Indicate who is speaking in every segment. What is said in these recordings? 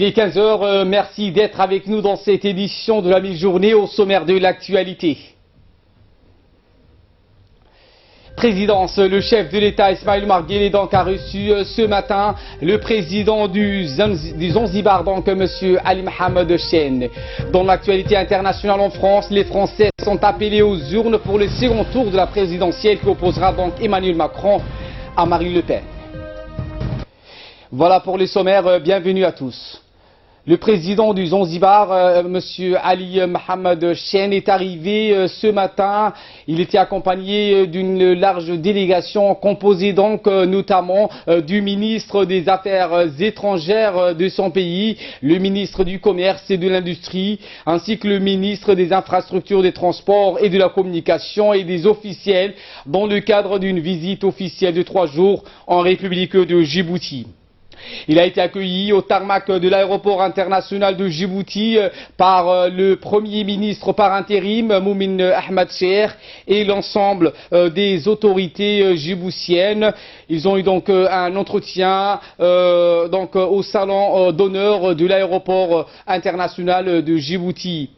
Speaker 1: Il est 15 heures. Merci d'être avec nous dans cette édition de la mi-journée au sommaire de l'actualité. Présidence, le chef de l'État Ismaïl Omar Guelleh donc a reçu ce matin le président du Zanzibar, donc M. Ali Mohamed Chene. Dans l'actualité internationale en France, les Français sont appelés aux urnes pour le second tour de la présidentielle qui opposera donc Emmanuel Macron à Marine Le Pen. Voilà pour les sommaires, bienvenue à tous. Le président du Zanzibar, M. Ali Mohamed Chene, est arrivé ce matin. Il était accompagné d'une large délégation composée donc notamment du ministre des Affaires étrangères de son pays, le ministre du Commerce et de l'Industrie, ainsi que le ministre des Infrastructures, des Transports et de la Communication et des officiels dans le cadre d'une visite officielle de 3 jours en République de Djibouti. Il a été accueilli au tarmac de l'aéroport international de Djibouti par le Premier ministre par intérim, Moumin Ahmed Cheikh, et l'ensemble des autorités djiboutiennes. Ils ont eu donc un entretien au salon d'honneur de l'aéroport international de Djibouti.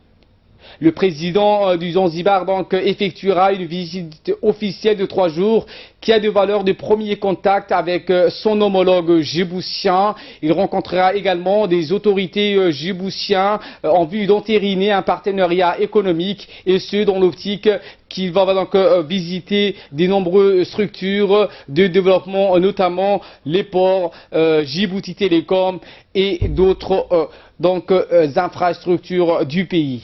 Speaker 1: Le président du Zanzibar donc effectuera une visite officielle de 3 jours qui a de valeur de premier contact avec son homologue djiboutien. Il rencontrera également des autorités djiboutiennes en vue d'entériner un partenariat économique, et ce dans l'optique qu'il va donc visiter de nombreuses structures de développement, notamment les ports, Djibouti Télécom et d'autres infrastructures du pays.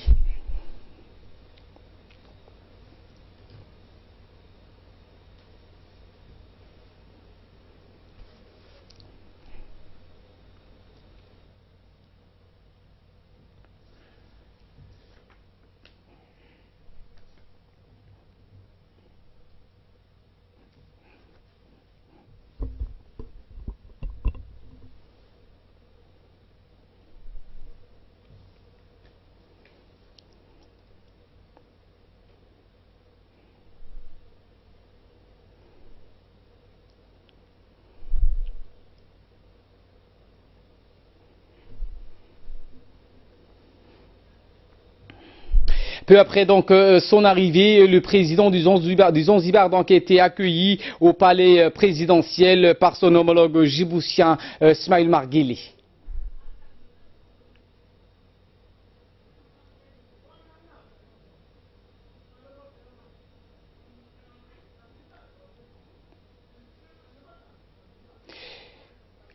Speaker 1: Peu après donc son arrivée, le président du Zanzibar donc a été accueilli au palais présidentiel par son homologue djiboutien Ismaïl Omar Guelleh.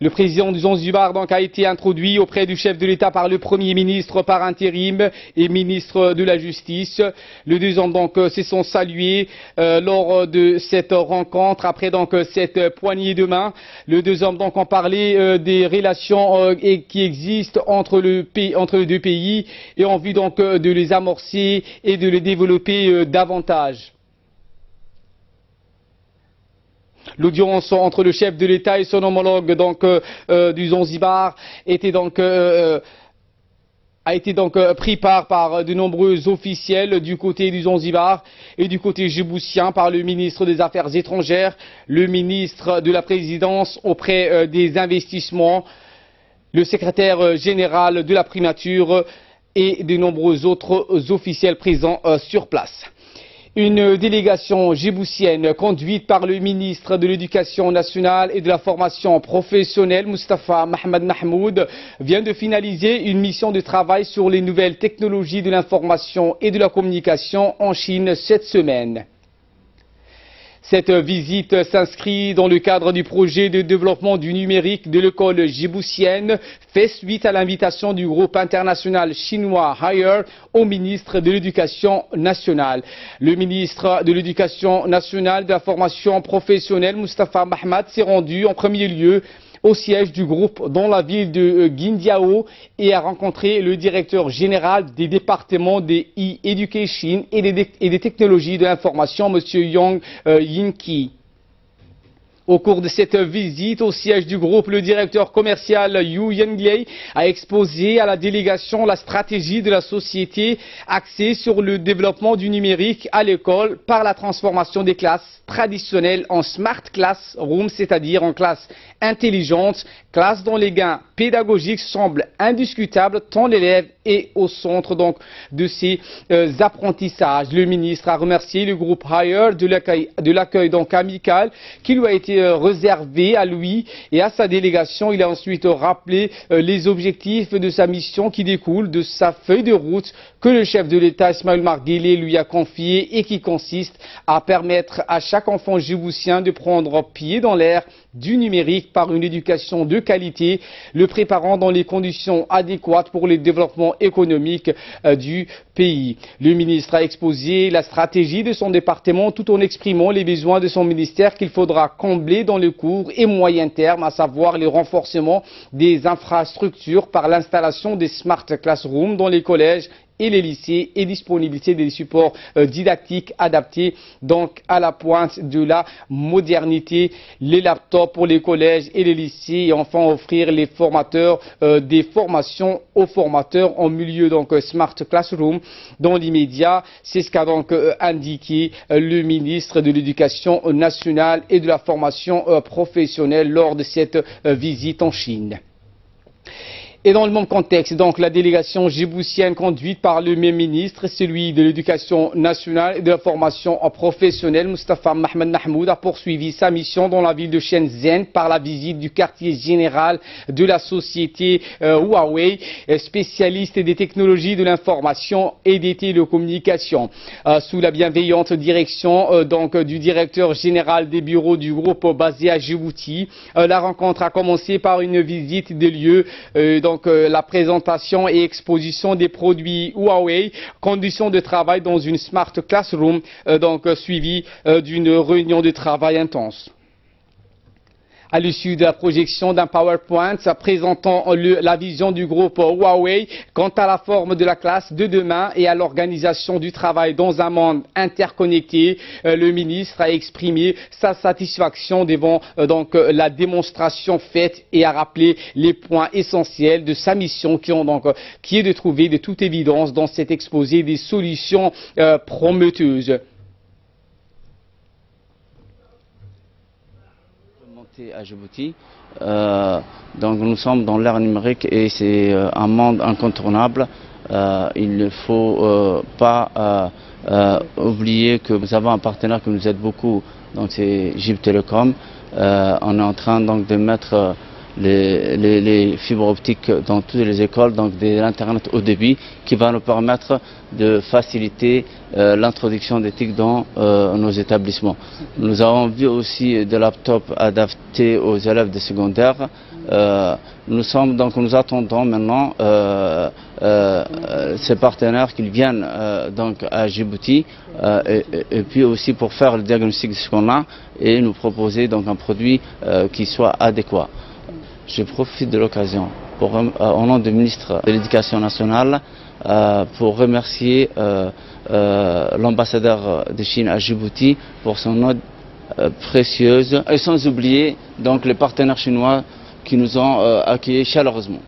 Speaker 1: Le président du Zanzibar donc a été introduit auprès du chef de l'État par le Premier ministre par intérim et ministre de la Justice. Les deux hommes donc se sont salués lors de cette rencontre. Après donc cette poignée de main, les deux hommes donc ont parlé des relations qui existent entre les deux pays et ont envie donc de les amorcer et de les développer davantage. L'audience entre le chef de l'État et son homologue du Zanzibar a été donc pris par de nombreux officiels du côté du Zanzibar et du côté djiboutien, par le ministre des Affaires étrangères, le ministre de la Présidence auprès des investissements, le secrétaire général de la primature et de nombreux autres officiels présents sur place. Une délégation djiboutienne conduite par le ministre de l'Éducation nationale et de la formation professionnelle, Moustapha Mohamed Mahmoud, vient de finaliser une mission de travail sur les nouvelles technologies de l'information et de la communication en Chine cette semaine. Cette visite s'inscrit dans le cadre du projet de développement du numérique de l'école djiboutienne, fait suite à l'invitation du groupe international chinois Haier au ministre de l'Éducation nationale. Le ministre de l'Éducation nationale de la formation professionnelle, Moustapha Mohamed, s'est rendu en premier lieu au siège du groupe dans la ville de Guindiao et a rencontré le directeur général des départements des e-education et des technologies de l'information, M. Yang Yinqi. Au cours de cette visite au siège du groupe, le directeur commercial Yu Yenglei a exposé à la délégation la stratégie de la société axée sur le développement du numérique à l'école par la transformation des classes traditionnelles en smart classroom, c'est-à-dire en classes intelligentes, classes dont les gains pédagogiques semblent indiscutables tant l'élève est au centre donc de ces apprentissages. Le ministre a remercié le groupe Higher de l'accueil donc amical qui lui a été réservé à lui et à sa délégation. Il a ensuite rappelé les objectifs de sa mission qui découlent de sa feuille de route que le chef de l'État Ismaïl Omar Guelleh lui a confiée et qui consiste à permettre à chaque enfant djiboutien de prendre pied dans l'ère du numérique par une éducation de qualité, le préparant dans les conditions adéquates pour le développement économique du pays. Le ministre a exposé la stratégie de son département tout en exprimant les besoins de son ministère qu'il faudra combler dans le court et moyen terme, à savoir le renforcement des infrastructures par l'installation des smart classrooms dans les collèges et les lycées et disponibilité des supports didactiques adaptés donc à la pointe de la modernité, les laptops pour les collèges et les lycées et enfin offrir les formateurs des formations aux formateurs en milieu donc smart classroom dans l'immédiat. C'est ce qu'a donc indiqué le ministre de l'Éducation nationale et de la formation professionnelle lors de cette visite en Chine. Et dans le même contexte, donc, la délégation djiboutienne conduite par le même ministre, celui de l'Éducation nationale et de la formation professionnelle, Moustapha Mohamed Mahmoud, a poursuivi sa mission dans la ville de Shenzhen par la visite du quartier général de la société Huawei, spécialiste des technologies de l'information et des télécommunications. Sous la bienveillante direction donc, du directeur général des bureaux du groupe basé à Djibouti, la rencontre a commencé par une visite des lieux donc la présentation et exposition des produits Huawei, conditions de travail dans une smart classroom, donc suivie d'une réunion de travail intense. À l'issue de la projection d'un PowerPoint présentant la vision du groupe Huawei quant à la forme de la classe de demain et à l'organisation du travail dans un monde interconnecté, le ministre a exprimé sa satisfaction devant donc la démonstration faite et a rappelé les points essentiels de sa mission qui est de trouver de toute évidence dans cet exposé des solutions prometteuses.
Speaker 2: À Djibouti, donc nous sommes dans l'ère numérique et c'est un monde incontournable. Il ne faut pas oublier que nous avons un partenaire qui nous aide beaucoup, donc c'est Djib Telecom. On est en train donc de mettre les fibres optiques dans toutes les écoles, donc de l'internet haut débit, qui va nous permettre de faciliter l'introduction des TIC dans nos établissements. Nous avons vu aussi des laptops adaptés aux élèves de secondaire. Nous attendons maintenant ces partenaires qu'ils viennent donc à Djibouti et puis aussi pour faire le diagnostic de ce qu'on a et nous proposer donc un produit qui soit adéquat. Je profite de l'occasion au nom du ministre de l'Éducation nationale pour remercier l'ambassadeur de Chine à Djibouti pour son aide précieuse et sans oublier donc les partenaires chinois qui nous ont accueillis chaleureusement.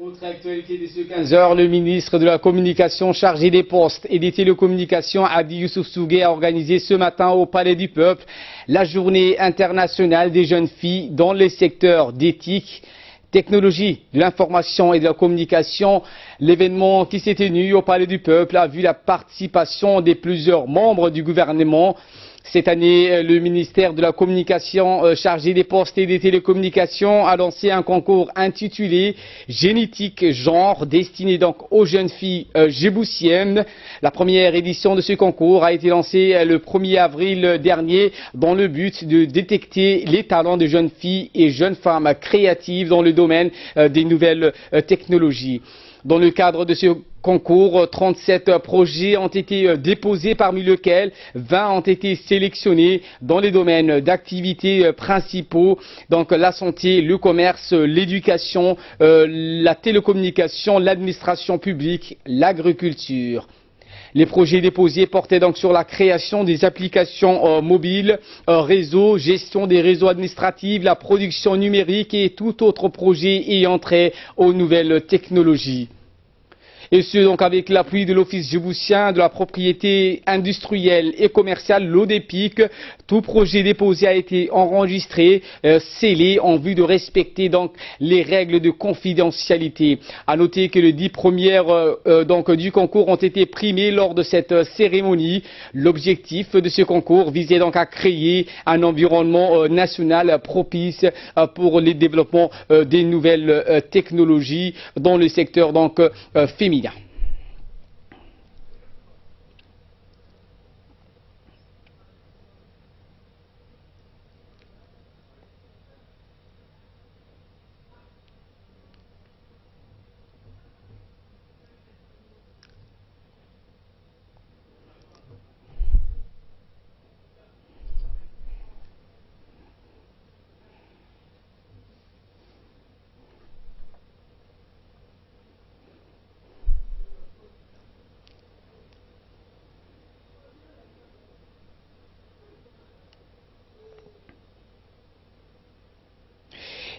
Speaker 1: Autre actualité de ce 15h, le ministre de la Communication chargé des postes et des télécommunications, Adi Youssouf Sougué, a organisé ce matin au Palais du Peuple la journée internationale des jeunes filles dans les secteurs d'éthique, technologie, de l'information et de la communication. L'événement qui s'est tenu au Palais du Peuple a vu la participation de plusieurs membres du gouvernement. Cette année, le ministère de la Communication chargé des postes et des télécommunications a lancé un concours intitulé Génétique Genre, destiné donc aux jeunes filles djiboutiennes. La première édition de ce concours a été lancée le 1er avril dernier dans le but de détecter les talents de jeunes filles et jeunes femmes créatives dans le domaine des nouvelles technologies. Dans le cadre de ce concours, 37 projets ont été déposés, parmi lesquels 20 ont été sélectionnés dans les domaines d'activité principaux, donc la santé, le commerce, l'éducation, la télécommunication, l'administration publique, l'agriculture. Les projets déposés portaient donc sur la création des applications mobiles, réseau, gestion des réseaux administratifs, la production numérique et tout autre projet ayant trait aux nouvelles technologies. Et ce, donc, avec l'appui de l'Office djiboutien de la propriété industrielle et commerciale, l'ODEPIC. Tout projet déposé a été enregistré, scellé, en vue de respecter donc les règles de confidentialité. À noter que les 10 premières du concours ont été primées lors de cette cérémonie. L'objectif de ce concours visait donc à créer un environnement national propice pour le développement des nouvelles technologies dans le secteur donc féminin.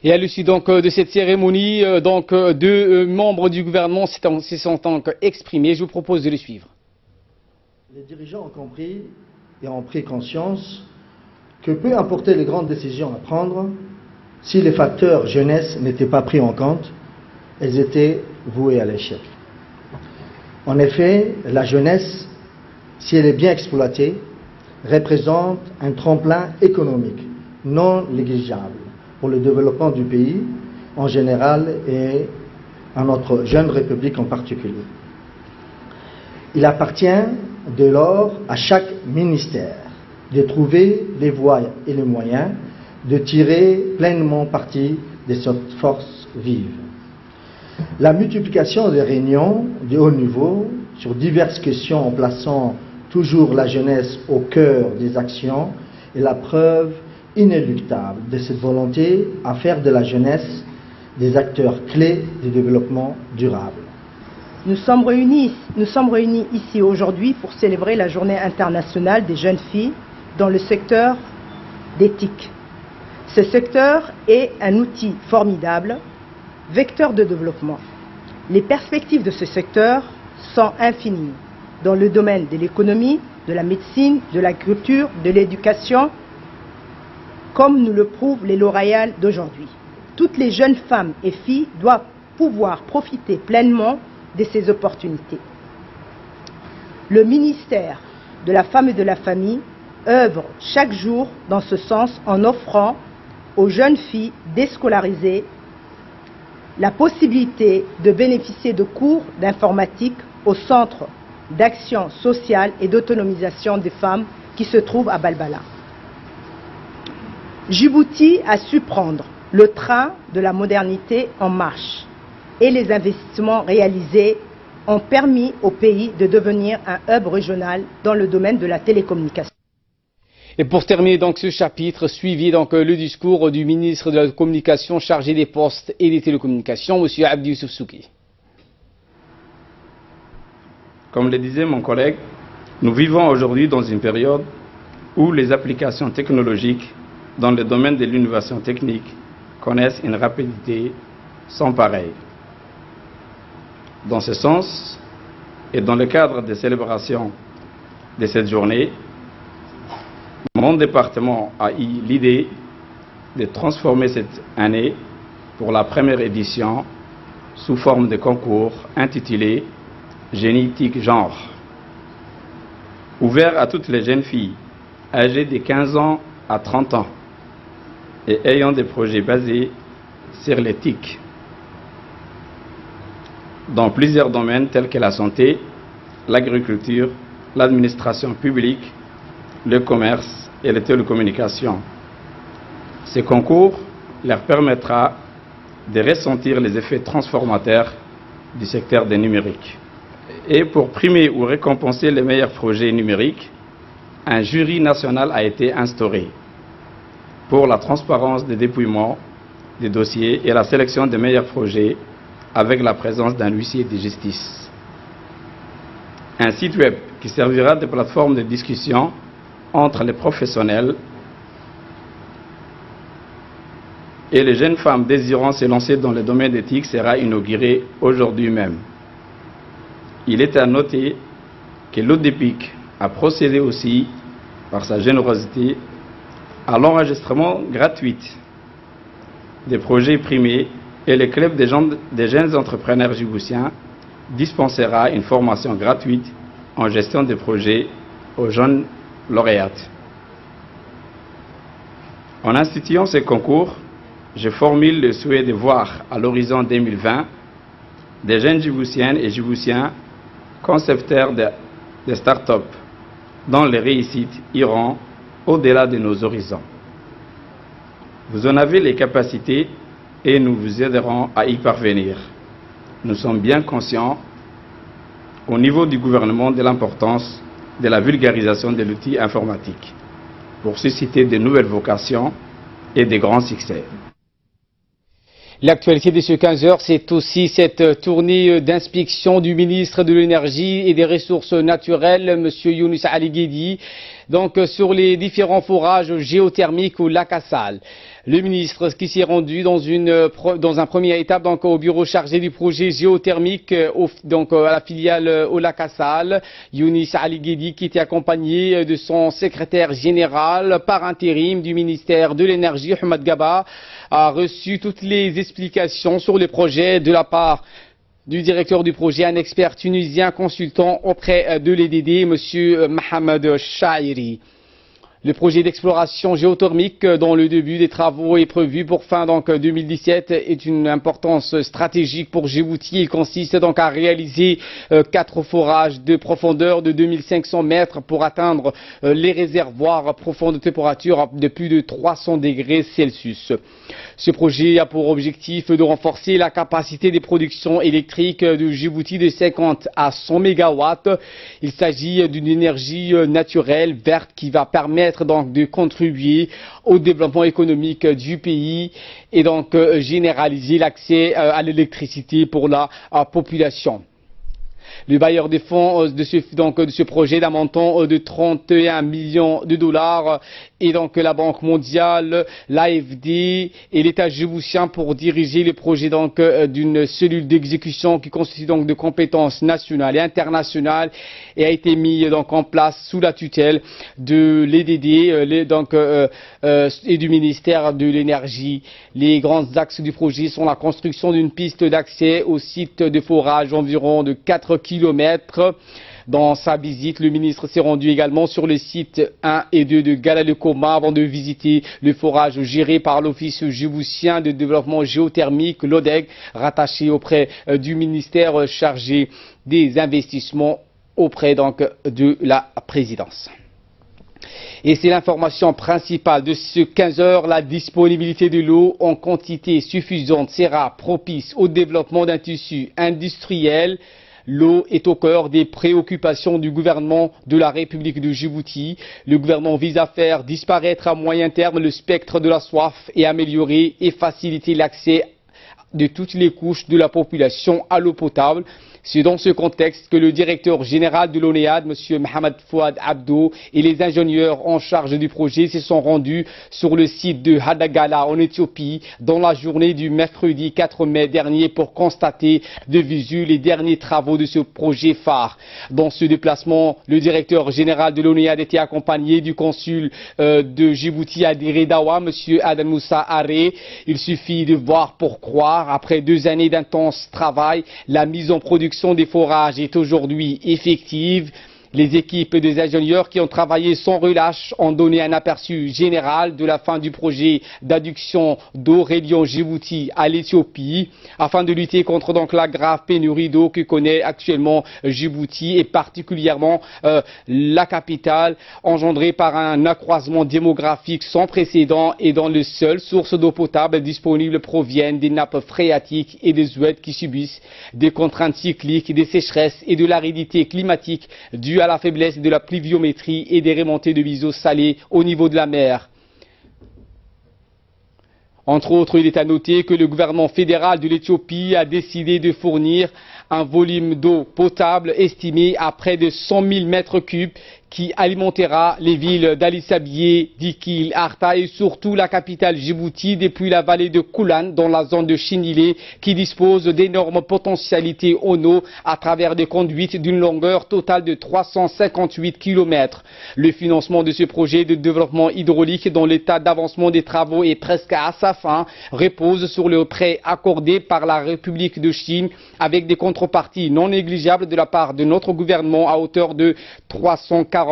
Speaker 1: Et à l'issue donc de cette cérémonie, deux membres du gouvernement se sont donc exprimés. Je vous propose de les suivre.
Speaker 3: Les dirigeants ont compris et ont pris conscience que peu importaient les grandes décisions à prendre, si les facteurs jeunesse n'étaient pas pris en compte, elles étaient vouées à l'échec. En effet, la jeunesse, si elle est bien exploitée, représente un tremplin économique non négligeable pour le développement du pays en général et à notre jeune République en particulier. Il appartient dès lors à chaque ministère de trouver les voies et les moyens de tirer pleinement parti de cette force vive. La multiplication des réunions de haut niveau sur diverses questions en plaçant toujours la jeunesse au cœur des actions est la preuve inéluctable de cette volonté à faire de la jeunesse des acteurs clés du développement durable.
Speaker 4: Nous sommes réunis ici aujourd'hui pour célébrer la Journée internationale des jeunes filles dans le secteur d'éthique. Ce secteur est un outil formidable, vecteur de développement. Les perspectives de ce secteur sont infinies dans le domaine de l'économie, de la médecine, de l'agriculture, de l'éducation, comme nous le prouvent les lauréats d'aujourd'hui. Toutes les jeunes femmes et filles doivent pouvoir profiter pleinement de ces opportunités. Le ministère de la Femme et de la Famille œuvre chaque jour dans ce sens en offrant aux jeunes filles déscolarisées la possibilité de bénéficier de cours d'informatique au Centre d'action sociale et d'autonomisation des femmes qui se trouve à Balbala. Djibouti a su prendre le train de la modernité en marche et les investissements réalisés ont permis au pays de devenir un hub régional dans le domaine de la télécommunication.
Speaker 1: Et pour terminer donc ce chapitre, suivi donc le discours du ministre de la Communication chargé des postes et des télécommunications, M. Abdi Youssouf Souki.
Speaker 5: Comme le disait mon collègue, nous vivons aujourd'hui dans une période où les applications technologiques dans le domaine de l'innovation technique connaissent une rapidité sans pareille. Dans ce sens, et dans le cadre des célébrations de cette journée, mon département a eu l'idée de transformer cette année pour la première édition sous forme de concours intitulé Génétique Genre, ouvert à toutes les jeunes filles âgées de 15 ans à 30 ans et ayant des projets basés sur l'éthique dans plusieurs domaines tels que la santé, l'agriculture, l'administration publique, le commerce et les télécommunications. Ce concours leur permettra de ressentir les effets transformateurs du secteur des numériques. Et pour primer ou récompenser les meilleurs projets numériques, un jury national a été instauré pour la transparence des dépouillements des dossiers et la sélection des meilleurs projets avec la présence d'un huissier de justice. un site web qui servira de plateforme de discussion entre les professionnels et les jeunes femmes désirant se lancer dans le domaine d'éthique sera inauguré aujourd'hui même. Il est à noter que l'ODEPIC a procédé aussi, par sa générosité, à l'enregistrement gratuit des projets primés et le club des jeunes entrepreneurs djiboutiens dispensera une formation gratuite en gestion des projets aux jeunes lauréates. En instituant ce concours, je formule le souhait de voir à l'horizon 2020 des jeunes djiboutiennes et djiboutiens concepteurs de start-up dont les réussites iront au-delà de nos horizons. Vous en avez les capacités et nous vous aiderons à y parvenir. Nous sommes bien conscients au niveau du gouvernement de l'importance de la vulgarisation de l'outil informatique pour susciter de nouvelles vocations et de grands succès.
Speaker 1: L'actualité de ce 15h, c'est aussi cette tournée d'inspection du ministre de l'Énergie et des Ressources naturelles, M. Younous Ali Guédi, donc sur les différents forages géothermiques au lac Assal. Le ministre qui s'est rendu dans un première étape donc au bureau chargé du projet géothermique à la filiale au lac Assal, Younous Ali Guédi, qui était accompagné de son secrétaire général par intérim du ministère de l'Énergie, Hamad Gaba, a reçu toutes les explications sur le projet de la part du directeur du projet, un expert tunisien consultant auprès de l'EDD, M. Mohamed Chairi. Le projet d'exploration géothermique dont le début des travaux est prévu pour fin 2017 est une importance stratégique pour Djibouti. Il consiste donc à réaliser 4 forages de profondeur de 2500 mètres pour atteindre les réservoirs profonds de température de plus de 300 degrés Celsius. Ce projet a pour objectif de renforcer la capacité de production électrique de Djibouti de 50 à 100 mégawatts. Il s'agit d'une énergie naturelle verte qui va permettre donc de contribuer au développement économique du pays et donc généraliser l'accès à l'électricité pour la population. Le bailleur des fonds de ce projet d'un montant de 31 millions de dollars et donc la Banque mondiale, l'AFD et l'État djiboutien pour diriger le projet d'une cellule d'exécution qui constitue donc de compétences nationales et internationales et a été mis en place sous la tutelle de l'EDD et du ministère de l'Énergie. Les grands axes du projet sont la construction d'une piste d'accès au site de forage environ de 4 km. Dans sa visite, le ministre s'est rendu également sur les sites 1 et 2 de Galalekoma avant de visiter le forage géré par l'Office djiboutien de développement géothermique, l'ODEG, rattaché auprès du ministère chargé des investissements auprès de la présidence. Et c'est l'information principale de ce 15h. La disponibilité de l'eau en quantité suffisante sera propice au développement d'un tissu industriel. L'eau est au cœur des préoccupations du gouvernement de la République de Djibouti. Le gouvernement vise à faire disparaître à moyen terme le spectre de la soif et améliorer et faciliter l'accès de toutes les couches de la population à l'eau potable. C'est dans ce contexte que le directeur général de l'ONEAD, M. Mohamed Fouad Abdo, et les ingénieurs en charge du projet se sont rendus sur le site de Hadagala en Éthiopie dans la journée du mercredi 4 mai dernier pour constater de visu les derniers travaux de ce projet phare. Dans ce déplacement, le directeur général de l'ONEAD était accompagné du consul de Djibouti à Dawa, M. Adan Moussa Aré. Il suffit de voir pour croire. Après 2 années d'intense travail, la mise en production des forages est aujourd'hui effective. Les équipes des ingénieurs qui ont travaillé sans relâche ont donné un aperçu général de la fin du projet d'adduction d'eau reliant Djibouti à l'Éthiopie afin de lutter contre la grave pénurie d'eau que connaît actuellement Djibouti et particulièrement la capitale, engendrée par un accroissement démographique sans précédent et dont les seules sources d'eau potable disponibles proviennent des nappes phréatiques et des oueds qui subissent des contraintes cycliques, des sécheresses et de l'aridité climatique due à la faiblesse de la pluviométrie et des remontées de eaux salées au niveau de la mer. Entre autres, il est à noter que le gouvernement fédéral de l'Éthiopie a décidé de fournir un volume d'eau potable estimé à près de 100 000 mètres cubes qui alimentera les villes d'Ali Sabié, Dikil, Arta et surtout la capitale Djibouti depuis la vallée de Koulan dans la zone de Chinilé qui dispose d'énormes potentialités en eau à travers des conduites d'une longueur totale de 358 km. Le financement de ce projet de développement hydraulique dont l'état d'avancement des travaux est presque à sa fin repose sur le prêt accordé par la République de Chine avec des contreparties non négligeables de la part de notre gouvernement à hauteur de 340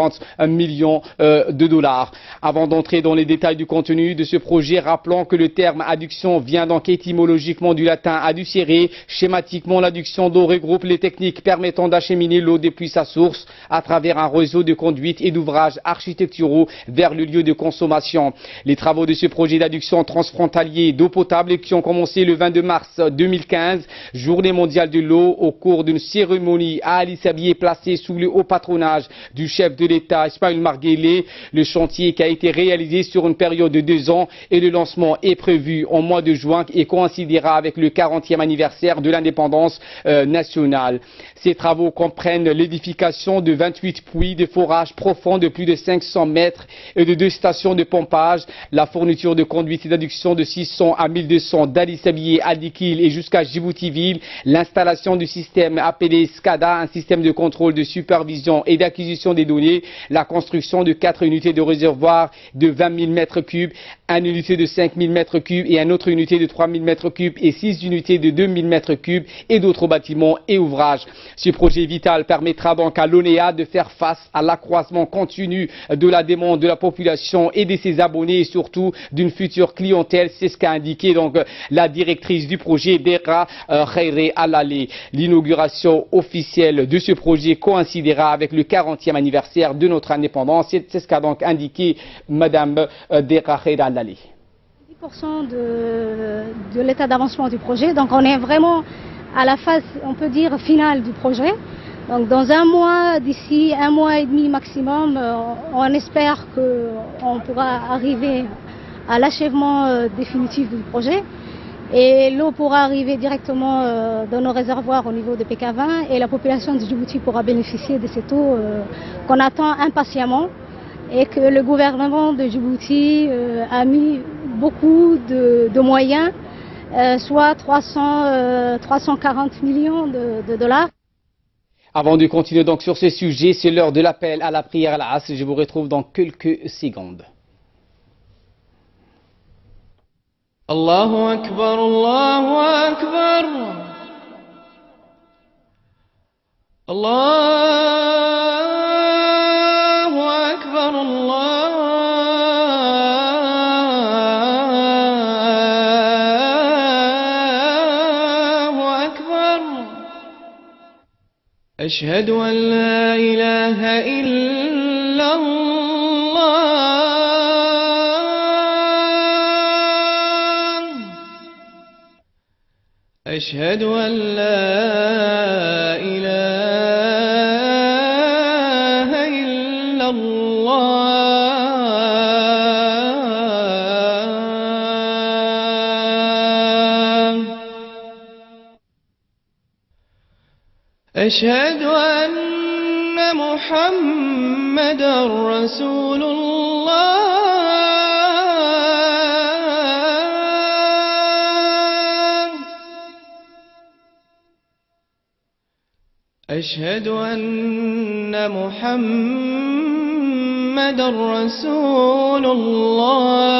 Speaker 1: millions de dollars. Avant d'entrer dans les détails du contenu de ce projet, rappelons que le terme adduction vient donc étymologiquement du latin adducere. Schématiquement, l'adduction d'eau regroupe les techniques permettant d'acheminer l'eau depuis sa source à travers un réseau de conduites et d'ouvrages architecturaux vers le lieu de consommation. Les travaux de ce projet d'adduction transfrontalier d'eau potable qui ont commencé le 22 mars 2015, journée mondiale de l'eau, au cours d'une cérémonie à Ali Sabié placée sous le haut patronage du chef de l'État Ismaïl Omar Guelleh. Le chantier qui a été réalisé sur une période de 2 ans et le lancement est prévu en mois de juin et coïncidera avec le 40e anniversaire de l'indépendance nationale. Ces travaux comprennent l'édification de 28 puits de forage profonds de plus de 500 mètres et de 2 stations de pompage, la fourniture de conduites d'adduction de 600 à 1200 d'Ali Sabié à Dikil et jusqu'à Djibouti-Ville, l'installation du système appelé SCADA, un système de contrôle, de supervision et d'acquisition des données, la construction de 4 unités de réservoir de 20 000 mètres cubes, une unité de 5 000 mètres cubes et une autre unité de 3 000 mètres cubes et 6 unités de 2 000 mètres cubes et d'autres bâtiments et ouvrages. Ce projet vital permettra donc à l'ONEA de faire face à l'accroissement continu de la demande de la population et de ses abonnés et surtout d'une future clientèle. C'est ce qu'a indiqué donc la directrice du projet, Dera Khairé Alale. L'inauguration officielle de ce projet coïncidera avec le 40e anniversaire de notre indépendance. C'est ce qu'a donc indiqué Madame Dera Khairé Alale.
Speaker 6: 10% de l'état d'avancement du projet. Donc on est vraiment à la phase, on peut dire, finale du projet. Donc dans un mois, d'ici 1 mois et demi maximum, on espère qu'on pourra arriver à l'achèvement définitif du projet. Et l'eau pourra arriver directement dans nos réservoirs au niveau de PK20 et la population de Djibouti pourra bénéficier de cette eau qu'on attend impatiemment et que le gouvernement de Djibouti a mis beaucoup de moyens, soit 340 millions de dollars.
Speaker 1: Avant de continuer donc sur ce sujet, c'est l'heure de l'appel à la prière à la As. Je vous retrouve dans quelques secondes.
Speaker 7: Allahu Akbar, Allahu Akbar, Allahu Akbar, Allahu Akbar. Ashhadu an la ilaha illallah. أشهد أن لا إله إلا الله أشهد أن محمدا رسول الله أشهد أن محمدا رسول الله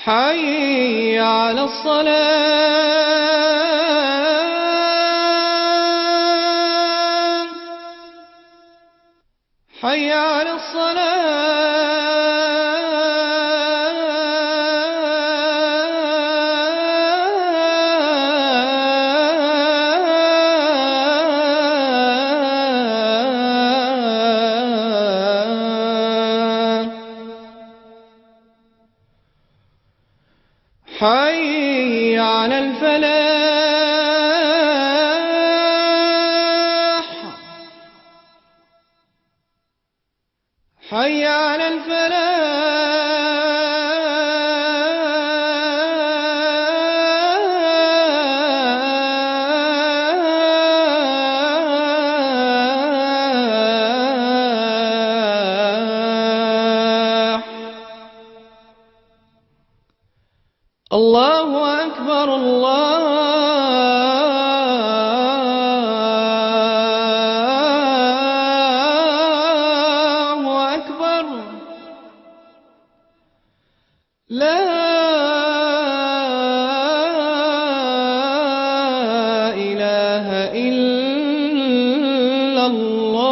Speaker 7: حي على الصلاة حي على حي على الفلاح حي على الفلاح الله أكبر الله أكبر لا إله إلا الله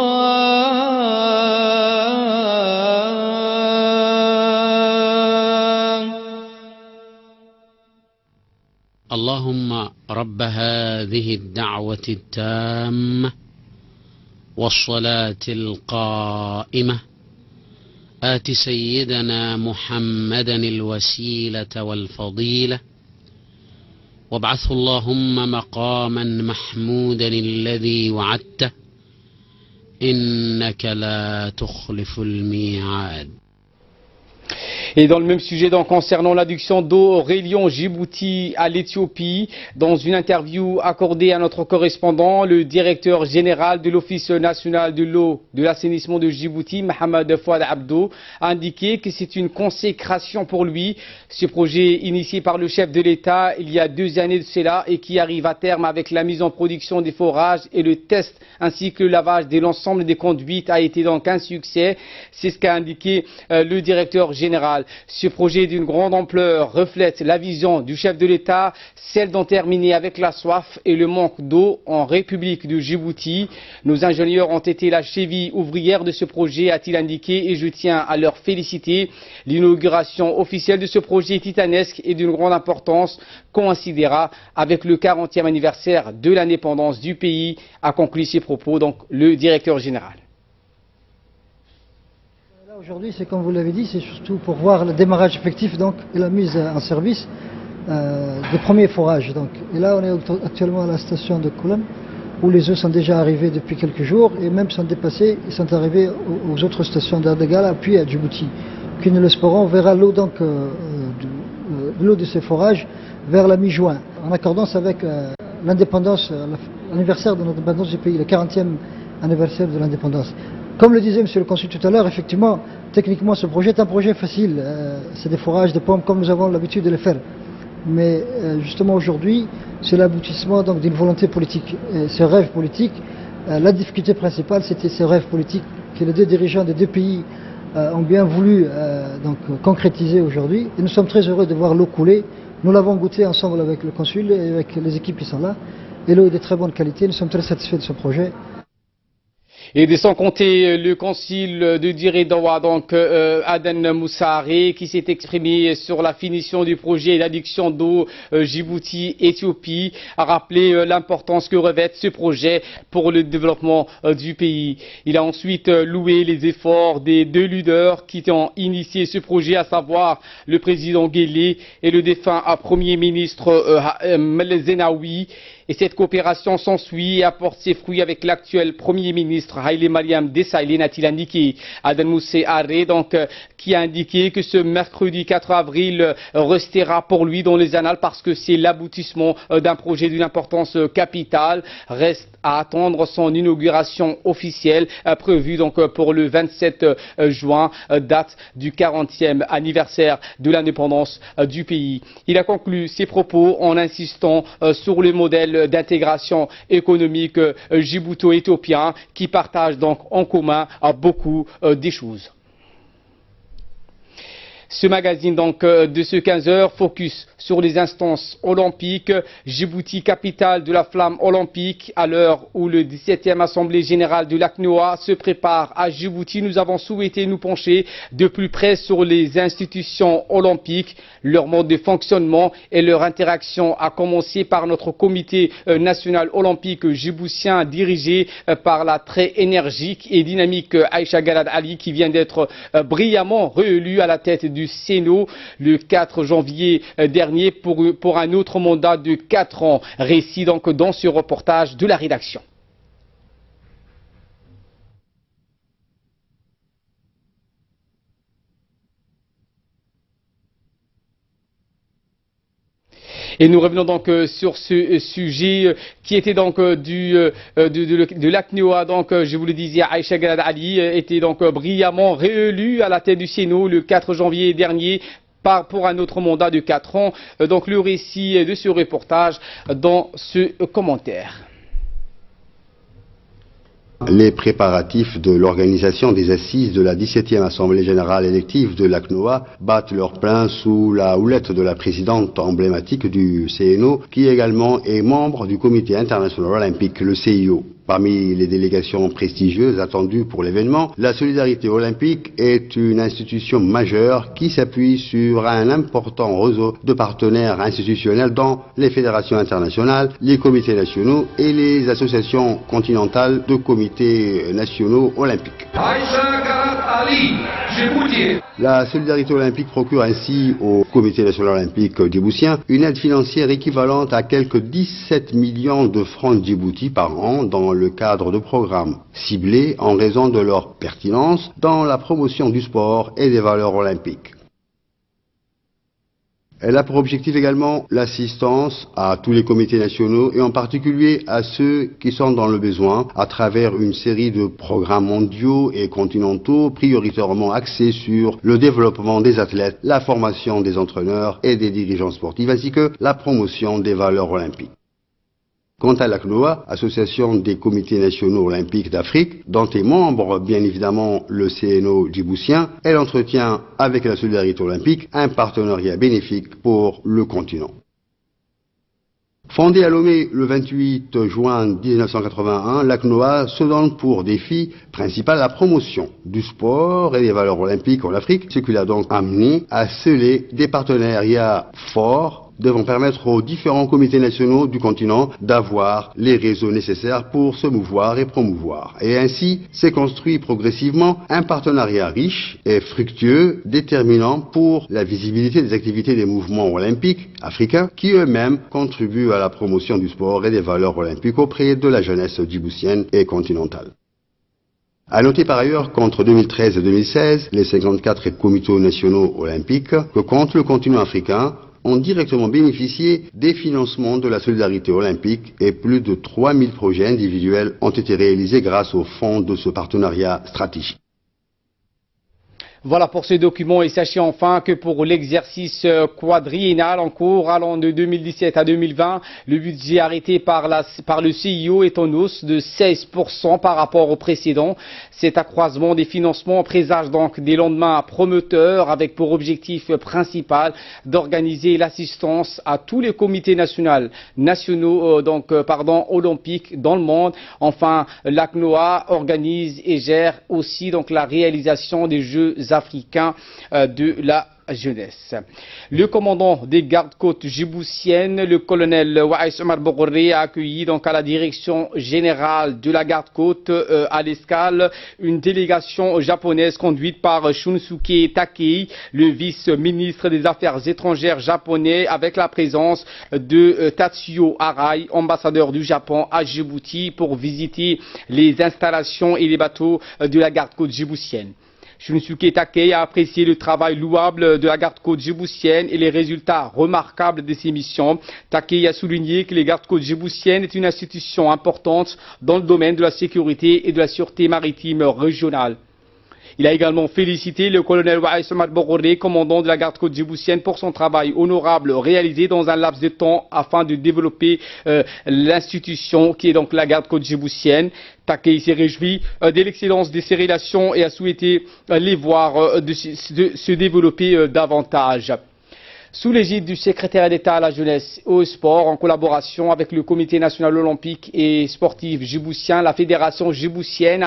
Speaker 8: اللهم رب هذه الدعوة التامة والصلاة القائمة آت سيدنا محمدا الوسيلة والفضيلة وابعثه اللهم مقاما محمودا الذي وعدته إنك لا تخلف الميعاد.
Speaker 1: Et dans le même sujet, donc, concernant l'adduction d'eau reliant Djibouti à l'Éthiopie, dans une interview accordée à notre correspondant, le directeur général de l'Office national de l'eau de l'assainissement de Djibouti, Mohamed Fouad Abdo, a indiqué que c'est une consécration pour lui. Ce projet initié par le chef de l'État il y a 2 années de cela et qui arrive à terme avec la mise en production des forages et le test ainsi que le lavage de l'ensemble des conduites a été donc un succès. C'est ce qu'a indiqué le directeur général. Ce projet d'une grande ampleur reflète la vision du chef de l'État, celle d'en terminer avec la soif et le manque d'eau en République de Djibouti. Nos ingénieurs ont été la cheville ouvrière de ce projet, a-t-il indiqué, et je tiens à leur féliciter. L'inauguration officielle de ce projet titanesque et d'une grande importance coïncidera avec le 40e anniversaire de l'indépendance du pays, a conclu ses propos donc le directeur général.
Speaker 3: Aujourd'hui, c'est comme vous l'avez dit, c'est surtout pour voir le démarrage effectif donc, et la mise en service des premiers forages. Donc. Et là, on est actuellement à la station de Koulam, où les eaux sont déjà arrivées depuis quelques jours et même sont dépassées et sont arrivées aux autres stations d'Ardegala, puis à Djibouti. Qui, nous l'espérons, verra l'eau de ces forages vers la mi-juin, en accordance avec l'indépendance, l'anniversaire de l'indépendance du pays, le 40e anniversaire de l'indépendance. Comme le disait Monsieur le Consul tout à l'heure, effectivement, techniquement, ce projet est un projet facile. C'est des forages de pommes comme nous avons l'habitude de les faire. Mais justement aujourd'hui, c'est l'aboutissement donc d'une volonté politique. Et ce rêve politique, la difficulté principale, c'était ce rêve politique que les deux dirigeants des deux pays ont bien voulu donc, concrétiser aujourd'hui. Et nous sommes très heureux de voir l'eau couler. Nous l'avons goûté ensemble avec le Consul et avec les équipes qui sont là. Et l'eau est de très bonne qualité. Nous sommes très satisfaits de ce projet.
Speaker 1: Et de sans compter le concile de Djirédawa, donc Aden Moussaré, qui s'est exprimé sur la finition du projet d'adduction d'eau Djibouti-Éthiopie, a rappelé l'importance que revêt ce projet pour le développement du pays. Il a ensuite loué les efforts des 2 leaders qui ont initié ce projet, à savoir le président Guelleh et le défunt Premier ministre Meles Zenawi. Et cette coopération s'ensuit et apporte ses fruits avec l'actuel Premier ministre Haïlé Mariam Desailly, n'a-t-il indiqué. Aden Moussaré, donc, qui a indiqué que ce mercredi 4 avril restera pour lui dans les annales parce que c'est l'aboutissement d'un projet d'une importance capitale. Reste à attendre son inauguration officielle prévue donc pour le 27 juin, date du 40e anniversaire de l'indépendance du pays. Il a conclu ses propos en insistant sur le modèle d'intégration économique djibouto-éthiopien qui partagent donc en commun beaucoup des choses. Ce magazine donc de ce 15h focus sur les instances olympiques. Djibouti, capitale de la flamme olympique, à l'heure où le 17e Assemblée générale de l'ACNOA se prépare à Djibouti. Nous avons souhaité nous pencher de plus près sur les institutions olympiques, leur mode de fonctionnement et leur interaction, à commencer par notre comité national olympique djiboutien dirigé par la très énergique et dynamique Aïcha Galad Ali qui vient d'être brillamment réélue à la tête du Sénat le 4 janvier dernier pour un autre mandat de 4 ans. Récit donc dans ce reportage de la rédaction. Et nous revenons donc sur ce sujet qui était donc de l'ACNOA. Donc, je vous le disais, Aïcha Galad Ali était donc brillamment réélue à la tête du Sénat le 4 janvier dernier pour un autre mandat de 4 ans. Donc le récit de ce reportage dans ce commentaire.
Speaker 9: Les préparatifs de l'organisation des assises de la 17e Assemblée générale élective de l'ACNOA battent leur plein sous la houlette de la présidente emblématique du CNO, qui également est membre du Comité international olympique, le CIO. Parmi les délégations prestigieuses attendues pour l'événement, la solidarité olympique est une institution majeure qui s'appuie sur un important réseau de partenaires institutionnels dans les fédérations internationales, les comités nationaux et les associations continentales de comités nationaux olympiques. La solidarité olympique procure ainsi au Comité national olympique djiboutien une aide financière équivalente à quelques 17 millions de francs djibouti par an dans le cadre de programmes ciblés en raison de leur pertinence dans la promotion du sport et des valeurs olympiques. Elle a pour objectif également l'assistance à tous les comités nationaux et en particulier à ceux qui sont dans le besoin à travers une série de programmes mondiaux et continentaux prioritairement axés sur le développement des athlètes, la formation des entraîneurs et des dirigeants sportifs ainsi que la promotion des valeurs olympiques. Quant à l'ACNOA, Association des comités nationaux olympiques d'Afrique, dont est membre bien évidemment le CNO djiboutien, elle entretient avec la solidarité olympique un partenariat bénéfique pour le continent. Fondée à Lomé le 28 juin 1981, l'ACNOA se donne pour défi principal la promotion du sport et des valeurs olympiques en Afrique, ce qui l'a donc amené à sceller des partenariats forts devant permettre aux différents comités nationaux du continent d'avoir les réseaux nécessaires pour se mouvoir et promouvoir. Et ainsi s'est construit progressivement un partenariat riche et fructueux, déterminant pour la visibilité des activités des mouvements olympiques africains qui eux-mêmes contribuent à la promotion du sport et des valeurs olympiques auprès de la jeunesse djiboutienne et continentale. À noter par ailleurs qu'entre 2013 et 2016, les 54 comités nationaux olympiques que compte le continent africain ont directement bénéficié des financements de la solidarité olympique et plus de 3000 projets individuels ont été réalisés grâce aux fonds de ce partenariat stratégique.
Speaker 1: Voilà pour ce document et sachez enfin que pour l'exercice quadriennal en cours allant de 2017 à 2020, le budget arrêté par le CIO est en hausse de 16% par rapport au précédent. Cet accroissement des financements présage donc des lendemains promoteurs avec pour objectif principal d'organiser l'assistance à tous les comités nationaux olympiques dans le monde. Enfin, l'ACNOA organise et gère aussi donc la réalisation des Jeux africains de la jeunesse. Le commandant des gardes-côtes djiboutiennes, le colonel Waïs Omar Boghoré, a accueilli donc à la direction générale de la garde-côte à l'escale une délégation japonaise conduite par Shunsuke Takei, le vice-ministre des Affaires étrangères japonais, avec la présence de Tatsuo Arai, ambassadeur du Japon à Djibouti, pour visiter les installations et les bateaux de la garde-côte djiboutienne. Shunsuke Takei a apprécié le travail louable de la garde-côte djiboutienne et les résultats remarquables de ses missions. Takei a souligné que les gardes-côtes djiboutiennes est une institution importante dans le domaine de la sécurité et de la sûreté maritime régionale. Il a également félicité le colonel Waïs Omar Boghoré, commandant de la garde-côte djiboutienne, pour son travail honorable réalisé dans un laps de temps afin de développer l'institution qui est donc la garde-côte djiboutienne. Takei s'est réjoui de l'excellence de ces relations et a souhaité les voir se développer davantage. Sous l'égide du secrétaire d'État à la jeunesse et au sport, en collaboration avec le Comité national olympique et sportif djiboutien, la fédération djiboutienne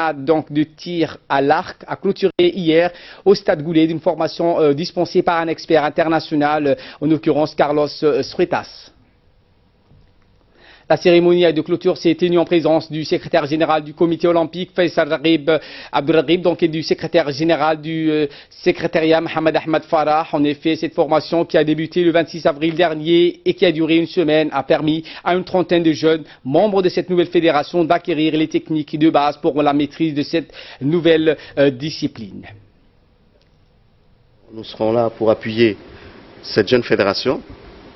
Speaker 1: de tir à l'arc a clôturé hier au Stade Goulet d'une formation dispensée par un expert international, en l'occurrence Carlos Sfretas. La cérémonie de clôture s'est tenue en présence du secrétaire général du comité olympique, Faisal Abdelragib, donc, et du secrétaire général du secrétariat, Mohamed Ahmed Farah. En effet, cette formation qui a débuté le 26 avril dernier et qui a duré une semaine a permis à une trentaine de jeunes membres de cette nouvelle fédération d'acquérir les techniques de base pour la maîtrise de cette nouvelle discipline.
Speaker 10: Nous serons là pour appuyer cette jeune fédération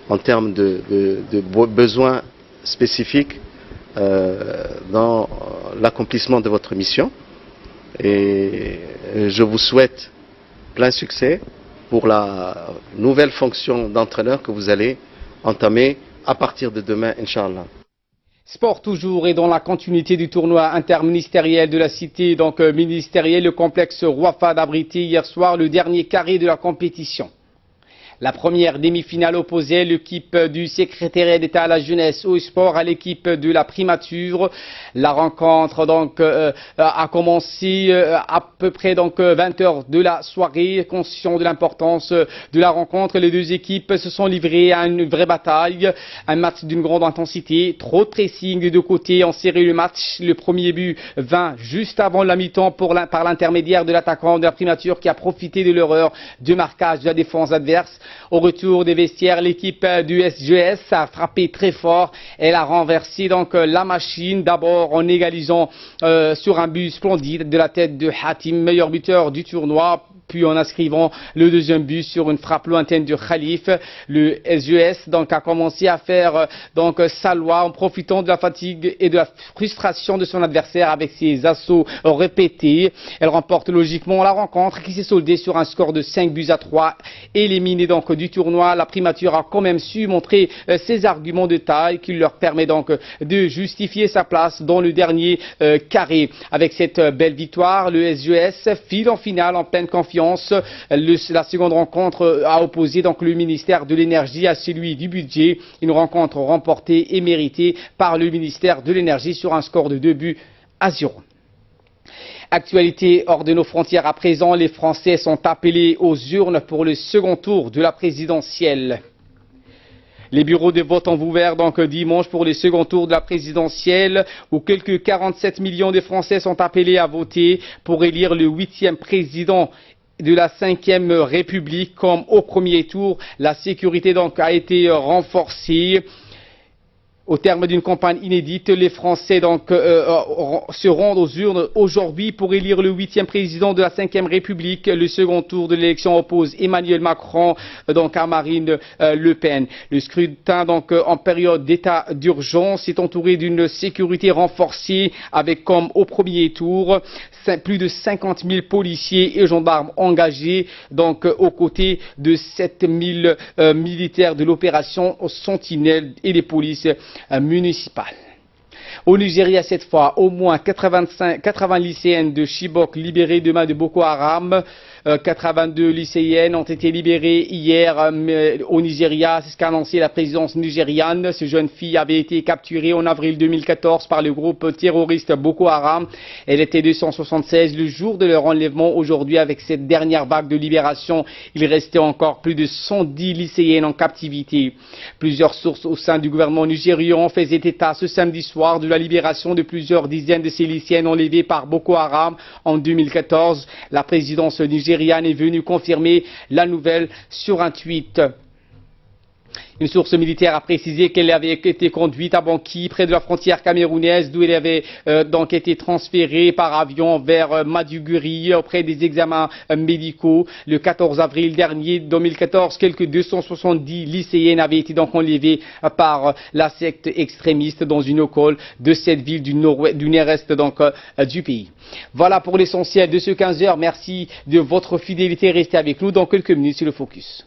Speaker 10: en termes de besoins spécifique dans l'accomplissement de votre mission et je vous souhaite plein succès pour la nouvelle fonction d'entraîneur que vous allez entamer à partir de demain, Inch'Allah.
Speaker 1: Sport toujours et dans la continuité du tournoi interministériel de la cité ministérielle, le complexe Roi Fahd a abrité hier soir le dernier carré de la compétition. La première demi-finale opposait l'équipe du secrétariat d'État à la jeunesse au sport à l'équipe de la primature. La rencontre a commencé à peu près 20 h de la soirée. Conscient de l'importance de la rencontre, les deux équipes se sont livrées à une vraie bataille. Un match d'une grande intensité, trop de pressing des deux côtés ont serré le match. Le premier but vint juste avant la mi-temps par l'intermédiaire de l'attaquant de la primature qui a profité de l'erreur de marquage de la défense adverse. Au retour des vestiaires, l'équipe du SGS a frappé très fort. Elle a renversé la machine, d'abord en égalisant sur un but splendide de la tête de Hatim, meilleur buteur du tournoi, puis en inscrivant le deuxième but sur une frappe lointaine de Khalif. Le SGS a commencé à faire sa loi en profitant de la fatigue et de la frustration de son adversaire avec ses assauts répétés. Elle remporte logiquement la rencontre qui s'est soldée sur un score de 5-3. Éliminée du tournoi, la primature a quand même su montrer ses arguments de taille qui leur permet de justifier sa place dans le dernier carré. Avec cette belle victoire, le SGS file en finale en pleine confiance. La seconde rencontre a opposé le ministère de l'énergie à celui du budget. Une rencontre remportée et méritée par le ministère de l'énergie sur un score de 2-0. Actualité hors de nos frontières à présent, les Français sont appelés aux urnes pour le second tour de la présidentielle. Les bureaux de vote ont ouvert dimanche pour le second tour de la présidentielle où quelques 47 millions de Français sont appelés à voter pour élire le 8e président de la 5e République. Comme au premier tour, la sécurité a été renforcée. Au terme d'une campagne inédite, les Français se rendent aux urnes aujourd'hui pour élire le 8e président de la 5e République. Le second tour de l'élection oppose Emmanuel Macron à Marine Le Pen. Le scrutin en période d'état d'urgence est entouré d'une sécurité renforcée avec comme au premier tour plus de 50 000 policiers et gendarmes engagés aux côtés de 7 000 militaires de l'opération Sentinelle et des polices municipales. Au Nigeria, cette fois, au moins 80 lycéennes de Chibok libérées de main de Boko Haram. 82 lycéennes ont été libérées hier au Nigeria. C'est ce qu'a annoncé la présidence nigériane. Ces jeunes filles avaient été capturées en avril 2014 par le groupe terroriste Boko Haram. Elles étaient 276 le jour de leur enlèvement. Aujourd'hui, avec cette dernière vague de libération, il restait encore plus de 110 lycéennes en captivité. Plusieurs sources au sein du gouvernement nigérian faisaient état ce samedi soir de la libération de plusieurs dizaines de ces lycéennes enlevées par Boko Haram en 2014. La présidence nigériane est venue confirmer la nouvelle sur un tweet. Une source militaire a précisé qu'elle avait été conduite à Banki, près de la frontière camerounaise, d'où elle avait été transférée par avion vers Maiduguri auprès des examens médicaux. Le 14 avril dernier, 2014, quelques 270 lycéennes avaient été enlevées par la secte extrémiste dans une école de cette ville du nord-est du pays. Voilà pour l'essentiel de ce 15 h. Merci de votre fidélité. Restez avec nous dans quelques minutes sur le Focus.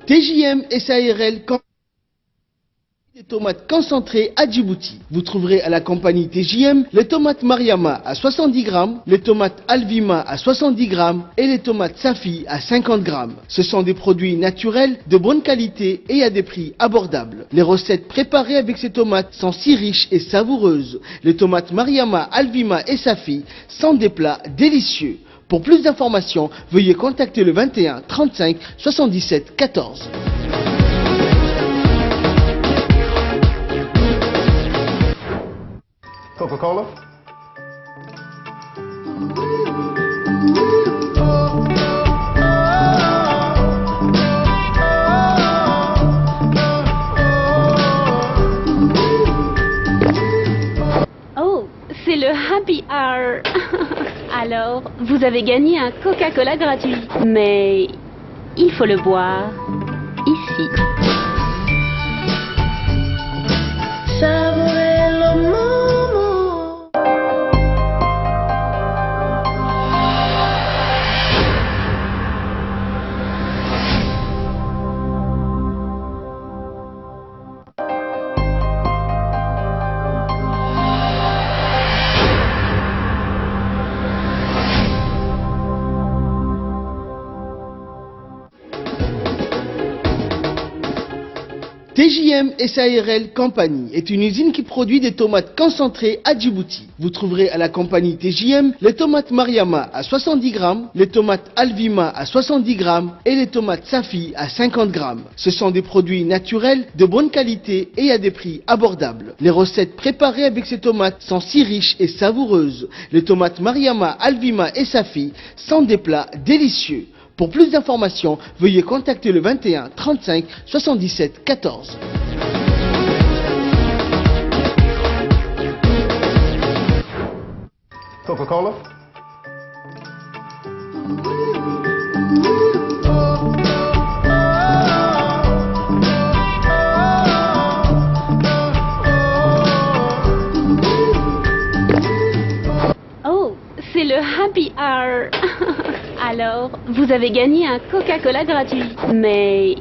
Speaker 11: TJM SARL des tomates concentrées à Djibouti. Vous trouverez à la compagnie TJM les tomates Mariama à 70 grammes, les tomates Alvima à 70 grammes et les tomates Safi à 50 grammes. Ce sont des produits naturels de bonne qualité et à des prix abordables. Les recettes préparées avec ces tomates sont si riches et savoureuses. Les tomates Mariama, Alvima et Safi sont des plats délicieux. Pour plus d'informations, veuillez contacter le 21 35 77 14.
Speaker 12: Coca-Cola?
Speaker 13: Oh, c'est le happy hour.
Speaker 12: Alors, vous avez gagné un Coca-Cola gratuit. Mais il faut le boire ici.
Speaker 7: Savourez le moment.
Speaker 11: TJM SARL Compagnie est une usine qui produit des tomates concentrées à Djibouti. Vous trouverez à la compagnie TJM les tomates Mariama à 70 grammes, les tomates Alvima à 70 grammes et les tomates Safi à 50 grammes. Ce sont des produits naturels, de bonne qualité et à des prix abordables. Les recettes préparées avec ces tomates sont si riches et savoureuses. Les tomates Mariama, Alvima et Safi sont des plats délicieux. Pour plus d'informations, veuillez contacter le 21 35 77 14.
Speaker 9: Coca-Cola?
Speaker 12: Oh, c'est le Happy Hour. Alors, vous avez gagné un Coca-Cola gratuit. Mais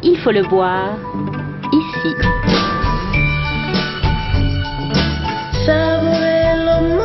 Speaker 12: il faut le boire ici.
Speaker 7: Savourez le moment.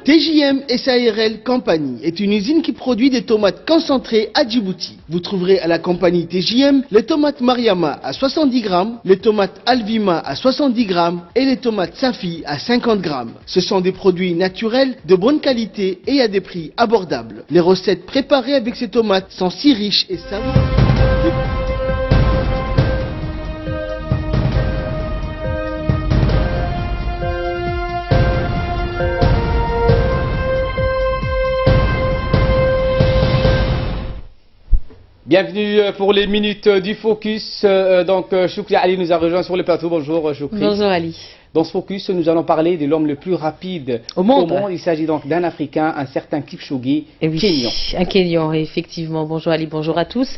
Speaker 11: TJM SARL Compagnie est une usine qui produit des tomates concentrées à Djibouti. Vous trouverez à la compagnie TJM les tomates Mariama à 70 grammes, les tomates Alvima à 70 grammes et les tomates Safi à 50 grammes. Ce sont des produits naturels, de bonne qualité et à des prix abordables. Les recettes préparées avec ces tomates sont si riches et savoureuses.
Speaker 1: Bienvenue pour les minutes du Focus. Donc, Choukri Ali nous a rejoint sur le plateau. Bonjour, Choukri.
Speaker 13: Bonjour, Ali.
Speaker 1: Dans ce Focus, nous allons parler de l'homme le plus rapide au monde. Il s'agit donc d'un Africain, un certain Kipchoge, Kenyan.
Speaker 13: Un Kenyan, effectivement. Bonjour Ali, bonjour à tous.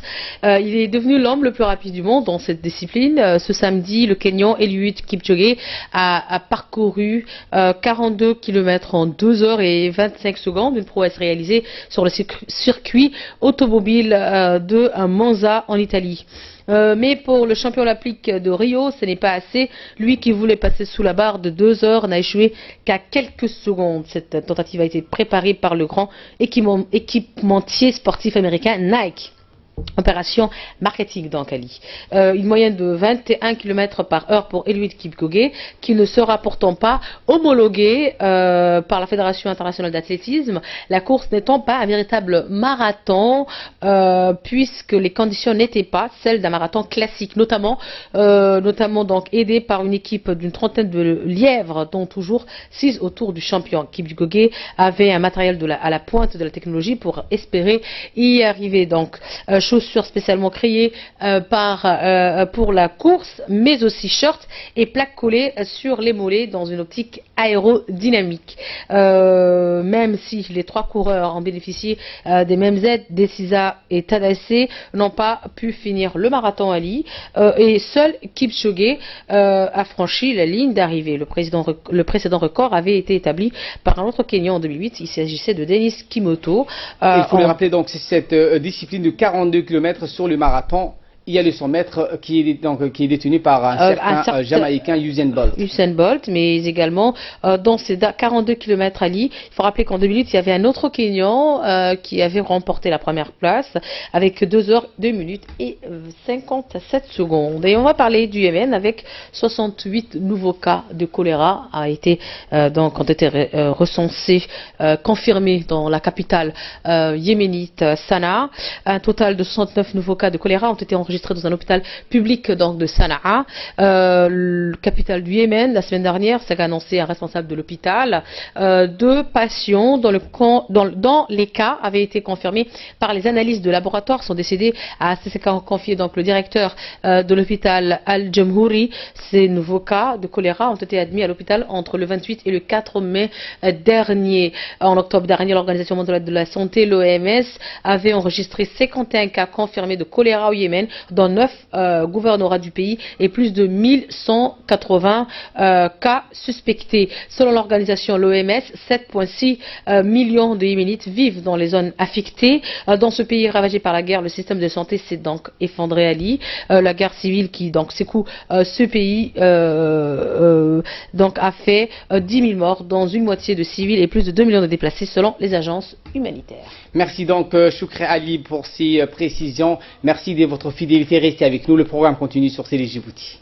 Speaker 13: Il est devenu l'homme le plus rapide du monde dans cette discipline. Ce samedi, le Kenyan Eliud Kipchoge a parcouru 42 km en 2 heures et 25 secondes, une prouesse réalisée sur le circuit automobile de Monza en Italie. Mais pour le champion olympique de Rio, ce n'est pas assez. Lui qui voulait passer sous la barre de 2 heures n'a échoué qu'à quelques secondes. Cette tentative a été préparée par le grand équipementier sportif américain Nike. Opération marketing donc Ali. Une moyenne de 21 km par heure pour Eliud Kipchoge, qui ne sera pourtant pas homologué par la Fédération internationale d'athlétisme, la course n'étant pas un véritable marathon, puisque les conditions n'étaient pas celles d'un marathon classique, notamment donc aidé par une équipe d'une trentaine de lièvres, dont toujours 6 autour du champion. Kipchoge avait un matériel à la pointe de la technologie pour espérer y arriver. Donc chaussures spécialement créées pour la course, mais aussi shorts et plaques collées sur les mollets dans une optique aérodynamique. Même si les 3 coureurs ont bénéficié des mêmes aides, Desisa et Tadase n'ont pas pu finir le marathon Ali, et seul Kipchoge a franchi la ligne d'arrivée. Le précédent record avait été établi par un autre Kenyan en 2008. Il s'agissait de Denis Kimoto.
Speaker 1: Il faut le rappeler, donc c'est cette discipline de 42 km sur le marathon il y a le 100 mètres qui est détenu par un certain Jamaïcain Usain Bolt.
Speaker 13: Usain Bolt, mais également dans ces 42 km Ali, il faut rappeler qu'en 2008, il y avait un autre Kenyan qui avait remporté la première place avec 2 heures, 2 minutes et 57 secondes. Et on va parler du Yémen avec 68 nouveaux cas de choléra ont été recensés, confirmés dans la capitale yéménite Sanaa. Un total de 69 nouveaux cas de choléra ont été enregistrés dans un hôpital public de Sanaa, capitale du Yémen. La semaine dernière, ça a annoncé un responsable de l'hôpital. 2 patients dont les cas avaient été confirmés par les analyses de laboratoire sont décédés à CCK confié donc le directeur de l'hôpital Al-Jamhouri. Ces nouveaux cas de choléra ont été admis à l'hôpital entre le 28 et le 4 mai dernier. En octobre dernier, l'Organisation mondiale de la santé, l'OMS, avait enregistré 51 cas confirmés de choléra au Yémen dans 9 gouvernorats du pays et plus de 1180 cas suspectés. Selon l'organisation l'OMS, 7,6 millions de Yéménites vivent dans les zones affectées. Dans ce pays ravagé par la guerre, le système de santé s'est donc effondré à Ali. La guerre civile qui donc secoue ce pays donc a fait 10 000 morts, dont une moitié de civils et plus de 2 millions de déplacés selon les agences humanitaires.
Speaker 1: Merci donc Choukri Ali pour ces précisions. Merci de votre fidélité. Restez avec nous. Le programme continue sur Télé Djibouti.